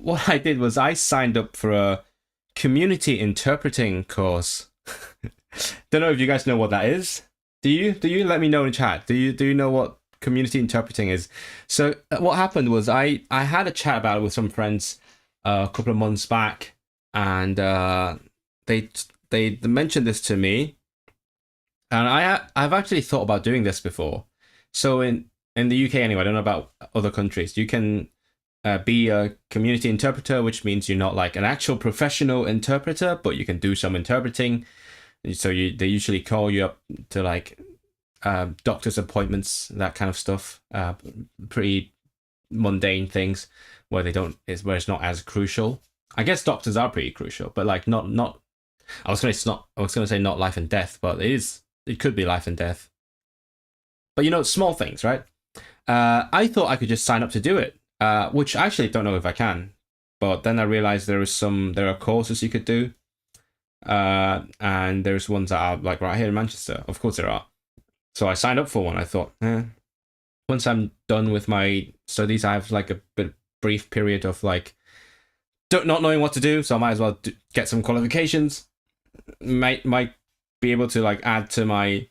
what I did was I signed up for a community interpreting course. Don't know if you guys know what that is. Do you? Do you? Let me know in chat. Do you know what community interpreting is? So what happened was I had a chat about it with some friends a couple of months back, and they mentioned this to me, and I've actually thought about doing this before. So in the UK anyway, I don't know about other countries. You can be a community interpreter, which means you're not like an actual professional interpreter, but you can do some interpreting. So they usually call you up to like doctor's appointments, that kind of stuff. Pretty mundane things where where it's not as crucial. I guess doctors are pretty crucial, but like not. I was gonna say not life and death, but it is. It could be life and death. But small things, right? I thought I could just sign up to do it, which I actually don't know if I can. But then I realized there are courses you could do, and there's ones that are like right here in Manchester. Of course there are. So I signed up for one. I thought, once I'm done with my studies, I have like a brief period of like not knowing what to do, so I might as well get some qualifications. Might be able to like add to my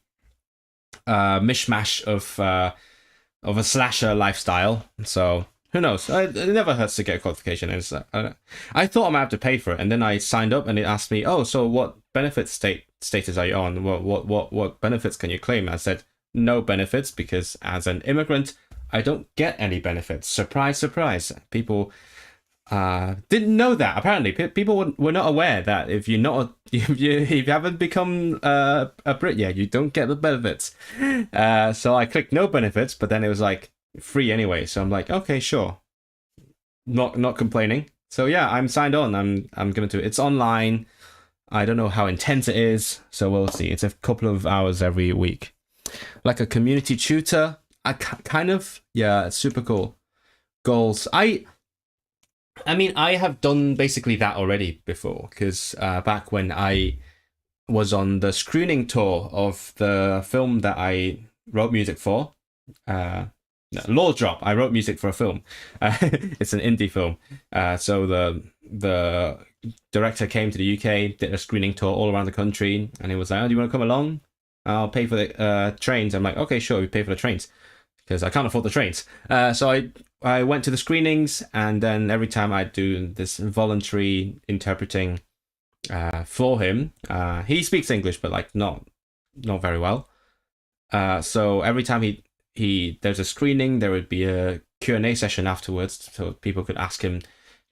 mishmash of a slasher lifestyle. So who knows? It never hurts to get a qualification. I thought I might have to pay for it, and then I signed up, and it asked me, "Oh, so what benefits status are you on? What benefits can you claim?" I said no benefits because as an immigrant, I don't get any benefits. Surprise, surprise. People didn't know that. Apparently, people were not aware that if you haven't become a Brit yet, you don't get the benefits. So I clicked no benefits, but then it was like free anyway. So I'm like, okay, sure. Not complaining. So yeah, I'm signed on. I'm gonna do it. It's online. I don't know how intense it is, so we'll see. It's a couple of hours every week, like a community tutor. It's super cool. Goals. I mean, I have done basically that already before, because back when I was on the screening tour of the film that I wrote music for, Law Drop, I wrote music for a film. It's an indie film. So the director came to the UK, did a screening tour all around the country, and he was like, "Oh, do you want to come along? I'll pay for the trains." I'm like, "Okay, sure, we pay for the trains," because I can't afford the trains. So I went to the screenings, and then every time I do this voluntary interpreting for him, he speaks English, but like not very well. So every time there's a screening, there would be a Q&A session afterwards, so people could ask him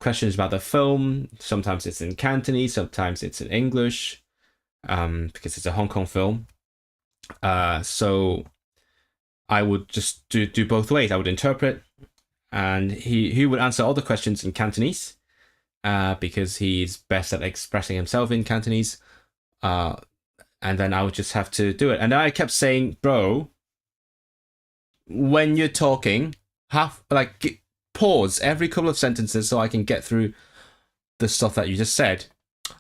questions about the film. Sometimes it's in Cantonese, sometimes it's in English, because it's a Hong Kong film. So I would just do both ways. I would interpret, and he would answer all the questions in Cantonese, because he's best at expressing himself in Cantonese. And then I would just have to do it. And I kept saying, "Bro, when you're talking, pause every couple of sentences so I can get through the stuff that you just said."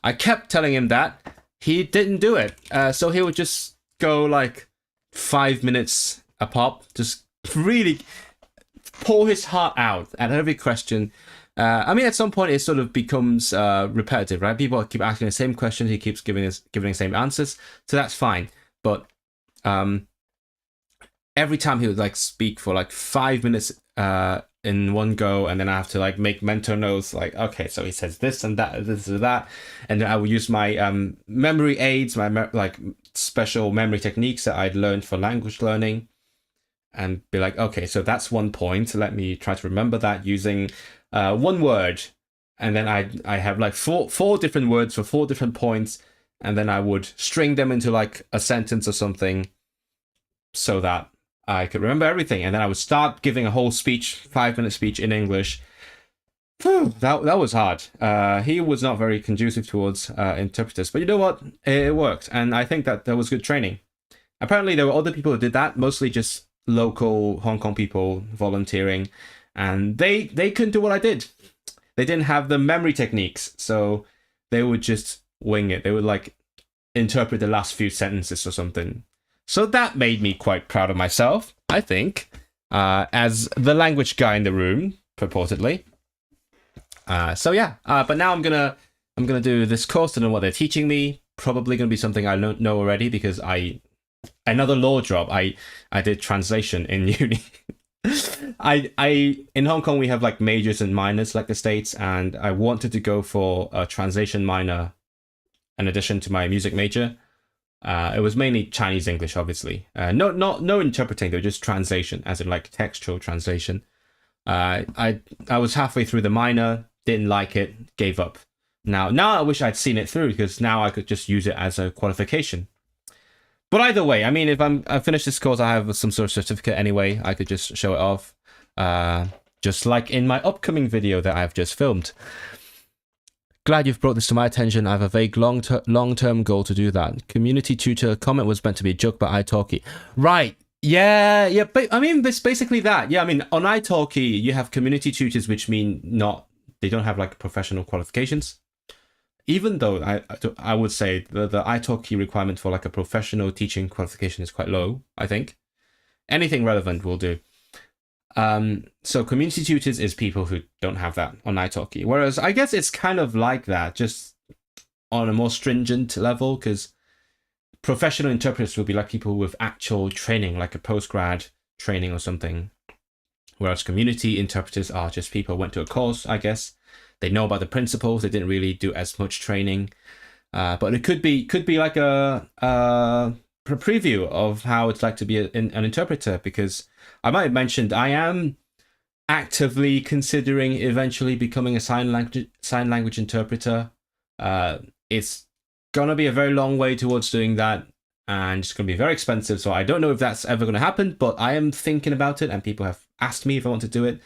I kept telling him that. He didn't do it. So he would just go like 5 minutes a pop, just really pour his heart out at every question. I mean, at some point it sort of becomes repetitive, right? People keep asking the same questions. He keeps giving the same answers. So that's fine. But every time he would like speak for like 5 minutes in one go, and then I have to like make mental notes, like, okay, so he says this and that, this and that, and then I will use my memory aids, my special memory techniques that I'd learned for language learning, and be like, okay, so that's one point. Let me try to remember that using one word, and then I have like four different words for 4 different points, and then I would string them into like a sentence or something, so that I could remember everything. And then I would start giving a whole speech, 5-minute speech in English. Whew, that was hard. He was not very conducive towards interpreters, but you know what? It worked, and I think that was good training. Apparently, there were other people who did that, mostly just local Hong Kong people volunteering, and they couldn't do what I did. They didn't have the memory techniques, so they would just wing it. They would like interpret the last few sentences or something. So that made me quite proud of myself, I think, as the language guy in the room, purportedly. So yeah, but now I'm gonna do this course to know what they're teaching me. Probably gonna be something I don't know already because another law job. I did translation in uni. I in Hong Kong we have like majors and minors like the States, and I wanted to go for a translation minor in addition to my music major. It was mainly Chinese English, obviously. No interpreting though, just translation, as in like textual translation. I was halfway through the minor, didn't like it, gave up. Now I wish I'd seen it through because now I could just use it as a qualification. But either way, I mean, if I finish this course, I have some sort of certificate anyway. I could just show it off, just like in my upcoming video that I've just filmed. Glad you've brought this to my attention. I have a vague long-term goal to do that. Community tutor comment was meant to be a joke about italki. Right. Yeah. But I mean, it's basically that. Yeah, I mean, on italki, you have community tutors, which mean they don't have like professional qualifications. Even though I would say the italki requirement for like a professional teaching qualification is quite low, I think. Anything relevant will do. So community tutors is people who don't have that on italki. Whereas I guess it's kind of like that, just on a more stringent level, because professional interpreters will be like people with actual training, like a postgrad training or something. Whereas community interpreters are just people who went to a course, I guess. They know about the principles. They didn't really do as much training, but it could be like a preview of how it's like to be an interpreter. Because I might have mentioned I am actively considering eventually becoming a sign language interpreter. It's gonna be a very long way towards doing that, and it's gonna be very expensive. So I don't know if that's ever gonna happen, but I am thinking about it, and people have asked me if I want to do it.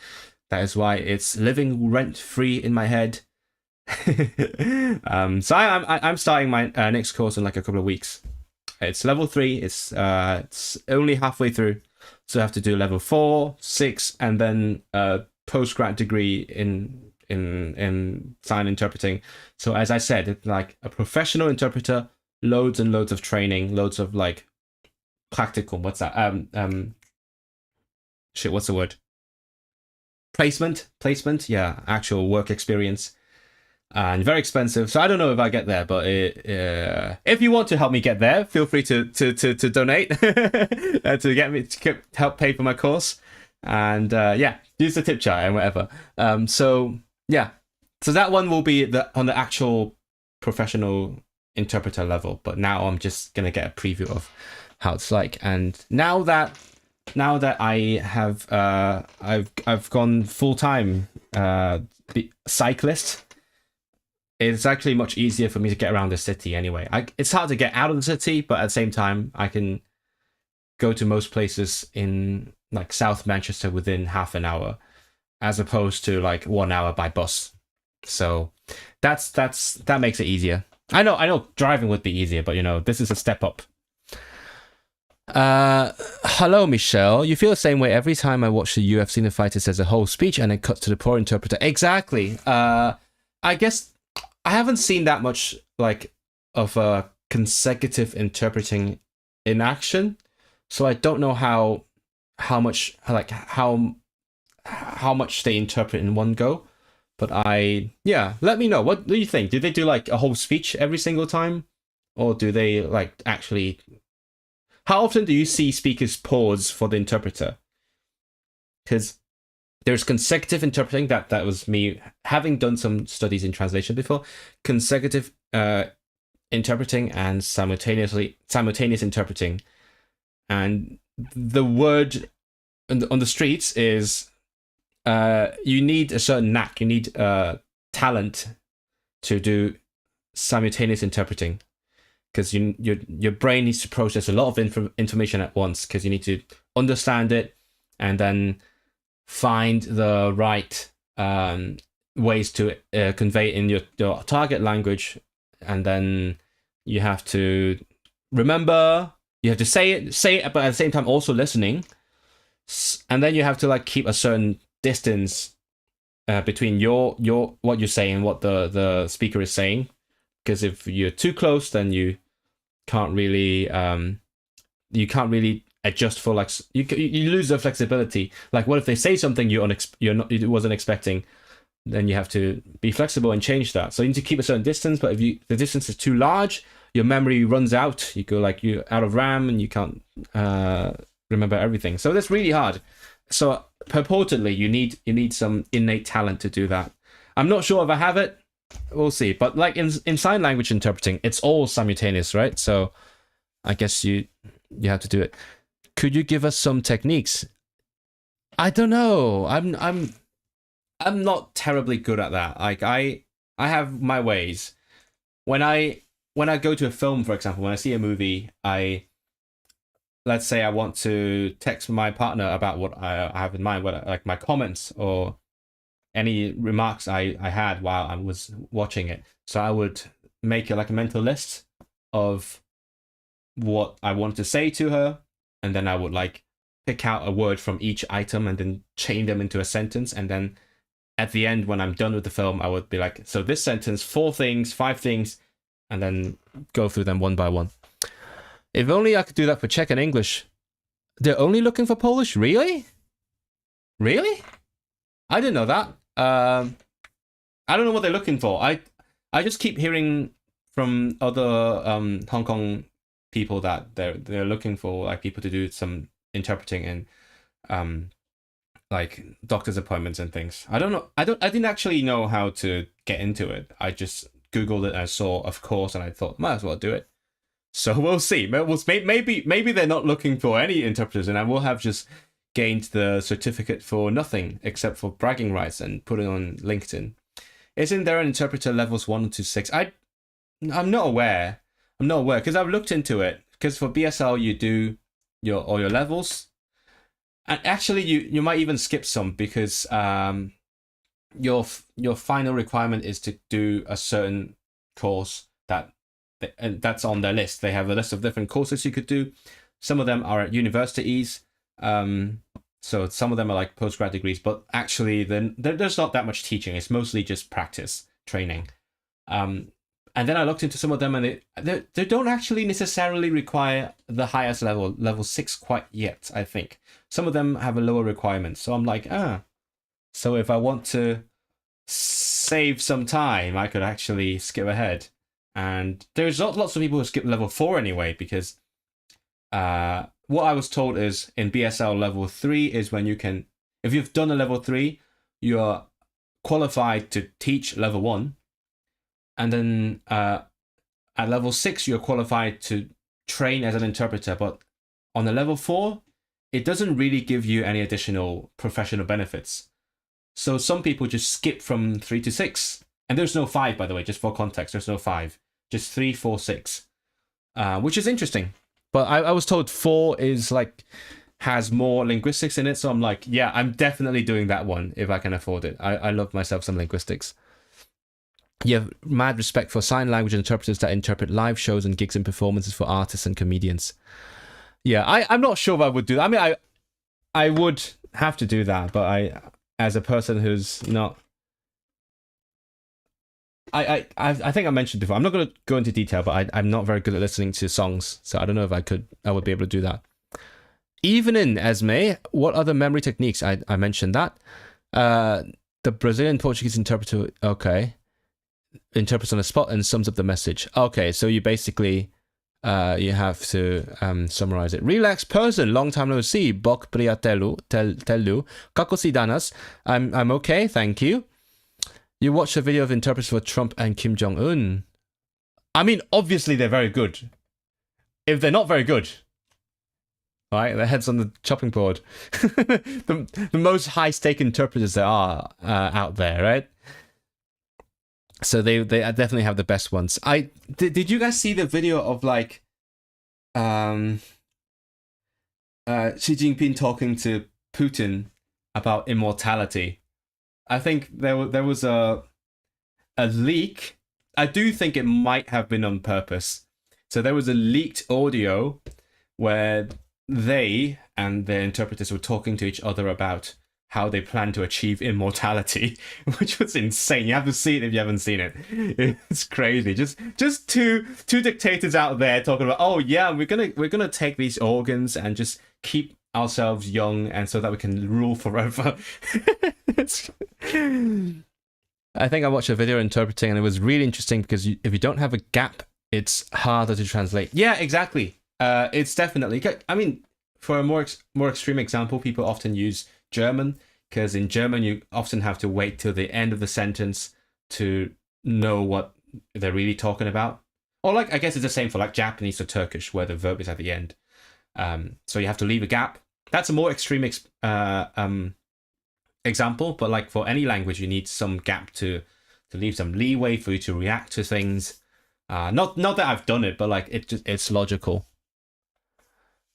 That is why it's living rent-free in my head. So I'm starting my next course in like a couple of weeks. It's level 3. It's only halfway through, so I have to do level 4, 6, and then a postgrad degree in sign interpreting. So as I said, it's like a professional interpreter, loads and loads of training, loads of like practical. What's that? What's the word? Placement, yeah, actual work experience, and very expensive. So I don't know if I get there, but if you want to help me get there, feel free to donate to get me to help pay for my course, and yeah, use the tip jar and whatever. So yeah, so that one will be on the actual professional interpreter level. But now I'm just gonna get a preview of how it's like, and now that I have I've gone full time the cyclist, it's actually much easier for me to get around the city anyway. It's hard to get out of the city, but at the same time I can go to most places in like South Manchester within half an hour, as opposed to like 1 hour by bus. So that makes it easier. I know driving would be easier, but you know, this is a step up. Hello Michelle, you feel the same way every time I watch the UFC and the fighter says a whole speech and it cuts to the poor interpreter. Exactly. I guess I haven't seen that much like of consecutive interpreting in action, so I don't know how much they interpret in one go. But let me know, what do you think? Do they do like a whole speech every single time, or do they like actually? How often do you see speakers pause for the interpreter? Because there's consecutive interpreting, that was me having done some studies in translation before. Consecutive interpreting and simultaneous interpreting. And the word on the streets is you need a certain knack, you need talent to do simultaneous interpreting. Because your brain needs to process a lot of information at once, because you need to understand it and then find the right ways to convey it in your target language, and then you have to remember, you have to say it, but at the same time also listening, and then you have to like keep a certain distance between your what you're saying and what the speaker is saying, because if you're too close, then you can't really adjust for like you lose the flexibility. Like, what if they say something you wasn't expecting, then you have to be flexible and change that. So you need to keep a certain distance, but if the distance is too large, your memory runs out. You're out of RAM and you can't remember everything. So that's really hard. So purportedly, you need some innate talent to do that. I'm not sure if I have it. We'll see. But like in sign language interpreting, it's all simultaneous, right? So I guess you have to do it. Could you give us some techniques? I don't know. I'm not terribly good at that. Like I have my ways. When I go to a film, for example, when I see a movie, let's say I want to text my partner about what I have in mind, like my comments or any remarks I had while I was watching it. So I would make a mental list of what I wanted to say to her, and then I would pick out a word from each item and then chain them into a sentence, and then at the end, when I'm done with the film, I would be like, so this sentence, 4 things, 5 things, and then go through them one by one. If only I could do that for Czech and English. They're only looking for Polish? Really? Really? I didn't know that. I don't know what they're looking for. I just keep hearing from other Hong Kong people that they're looking for people to do some interpreting and doctor's appointments and things. I don't know. I didn't actually know how to get into it. I just Googled it and I saw, of course, and I thought, might as well do it. So we'll see. Maybe they're not looking for any interpreters, and I will have just gained the certificate for nothing except for bragging rights and put it on LinkedIn. Isn't there an interpreter levels 1 to 6? I'm not aware. Because I've looked into it. Because for BSL you do all your levels, and actually you might even skip some because your final requirement is to do a certain course and that's on their list. They have a list of different courses you could do. Some of them are at universities, so some of them are like postgrad degrees, but actually then there's not that much teaching. It's mostly just practice training. And then I looked into some of them, and they don't actually necessarily require the highest level 6 quite yet, I think. Some of them have a lower requirement. So I'm like, so if I want to save some time, I could actually skip ahead. And there's lots of people who skip level 4 anyway, because what I was told is in BSL level 3 is when you can, if you've done a level 3, you're qualified to teach level 1. And then at level 6, you're qualified to train as an interpreter. But on the level 4, it doesn't really give you any additional professional benefits. So some people just skip from 3 to 6. And there's no 5, by the way, just for context. There's no 5. Just 3, 4, 6. Which is interesting. But I was told 4 is has more linguistics in it. So I'm like, yeah, I'm definitely doing that one if I can afford it. I love myself some linguistics. You have mad respect for sign language interpreters that interpret live shows and gigs and performances for artists and comedians. Yeah, I'm not sure if I would do that. I mean, I would have to do that, but as a person who's not... I think I mentioned before, I'm not going to go into detail, but I'm not very good at listening to songs, so I don't know if I would be able to do that. Even in Esme, what other memory techniques? I mentioned that. The Brazilian Portuguese interpreter, okay, interprets on the spot and sums up the message. Okay, so you basically you have to summarize it. Relax person, long time no see. Bok priatelu, telu. Kako si danas? I'm okay, thank you. You watched a video of interpreters for Trump and Kim Jong-un. I mean, obviously they're very good. If they're not very good, right, their heads on the chopping board. the most high-stake interpreters there are out there, right? So they definitely have the best ones. Did you guys see the video of Xi Jinping talking to Putin about immortality? I think there was a leak. I do think it might have been on purpose. So there was a leaked audio where they and their interpreters were talking to each other about how they plan to achieve immortality, which was insane. You have to see it if you haven't seen it. It's crazy. Just two dictators out there talking about, oh yeah, we're gonna take these organs and just keep ourselves young, and so that we can rule forever. I think I watched a video interpreting, and it was really interesting because if you don't have a gap, it's harder to translate. Yeah, exactly. It's definitely. I mean, for a more extreme example, people often use German because in German you often have to wait till the end of the sentence to know what they're really talking about. Or like, I guess it's the same for like Japanese or Turkish, where the verb is at the end. So you have to leave a gap. That's a more extreme example, but like for any language, you need some gap to leave some leeway for you to react to things. Not that I've done it, but like it's logical.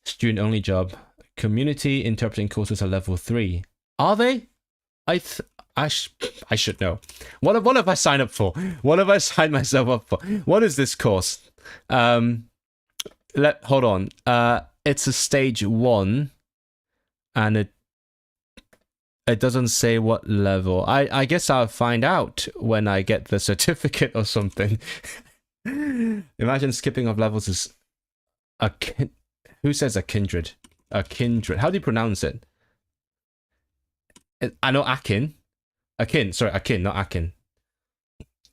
Student only job. Community interpreting courses are level 3. Are they? I should know. What have I signed up for? What have I signed myself up for? What is this course? Hold on. It's a stage 1, and it doesn't say what level. I guess I'll find out when I get the certificate or something. Imagine skipping of levels is who says a kindred? A kindred. How do you pronounce it? I know Akin. Akin, not Akin.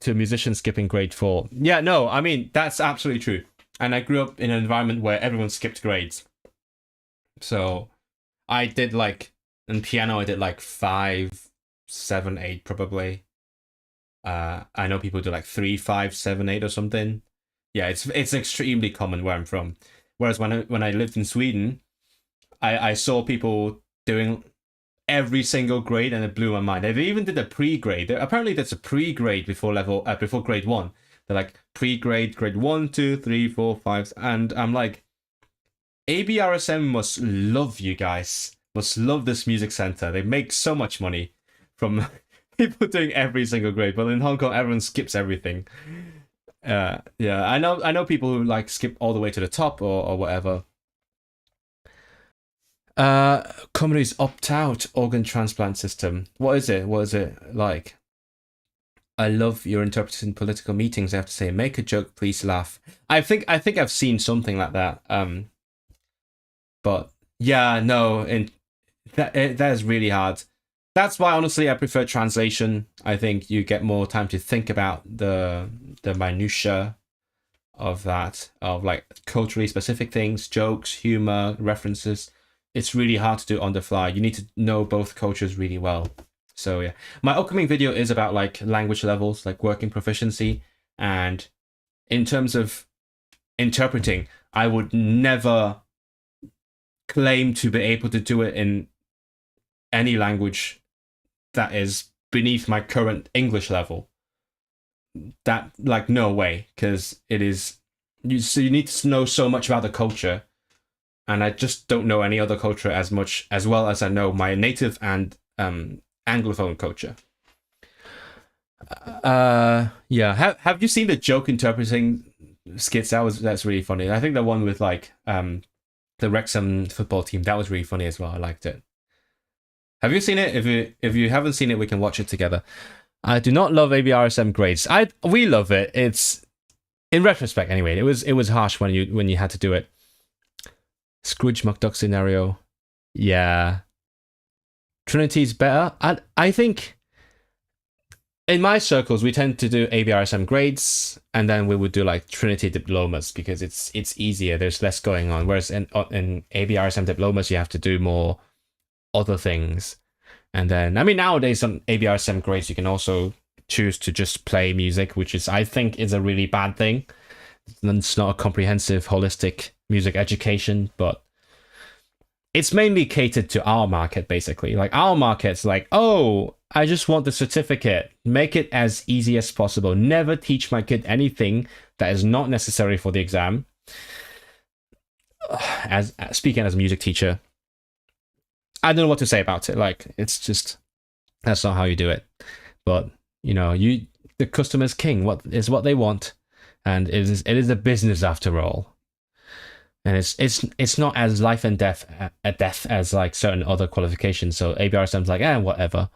To musicians skipping grade 4. Yeah, no, I mean, that's absolutely true. And I grew up in an environment where everyone skipped grades. So I did like, in piano, I did like 5, 7, 8 probably. I know people do like 3, 5, 7, 8 or something. Yeah, it's extremely common where I'm from. Whereas when I lived in Sweden, I saw people doing every single grade, and it blew my mind. They even did a pre-grade. Apparently, there's a pre-grade before grade 1. They're like pre-grade, grade 1, 2, 3, 4, 5, and I'm like, ABRSM must love you guys. Must love this music center. They make so much money from people doing every single grade. But in Hong Kong, everyone skips everything. Yeah, I know people who like skip all the way to the top or whatever. Companies opt out organ transplant system. What is it? What is it like? I love your interpreting political meetings. I have to say, make a joke, please laugh. I think I've seen something like that. But yeah, no, that is really hard. That's why honestly I prefer translation. I think you get more time to think about the minutia of that, of like culturally specific things, jokes, humor, references. It's really hard to do on the fly. You need to know both cultures really well. So yeah, my upcoming video is about like language levels, like working proficiency. And in terms of interpreting, I would never claim to be able to do it in any language that is beneath my current English level. That, like, no way, because it is, you need to know so much about the culture. And I just don't know any other culture as well as I know my native and Anglophone culture. Yeah. Have you seen the joke interpreting skits? That's really funny. I think the one with like the Wrexham football team, that was really funny as well. I liked it. Have you seen it? If you haven't seen it, we can watch it together. I do not love ABRSM grades. We love it. It's, in retrospect anyway, it was harsh when you had to do it. Scrooge McDuck scenario. Yeah. Trinity's better. I think in my circles we tend to do ABRSM grades, and then we would do like Trinity diplomas because it's easier. There's less going on. Whereas in ABRSM diplomas you have to do more other things. And then I mean nowadays on ABRSM grades you can also choose to just play music, which is I think is a really bad thing. It's not a comprehensive, holistic music education, but it's mainly catered to our market, basically. Like our market's like, oh, I just want the certificate. Make it as easy as possible. Never teach my kid anything that is not necessary for the exam. As speaking as a music teacher, I don't know what to say about it. Like, it's just, that's not how you do it. But you know, the customer's king. What they want. And it is a business after all, and it's not as life and death as like certain other qualifications. So ABRSM's like, whatever.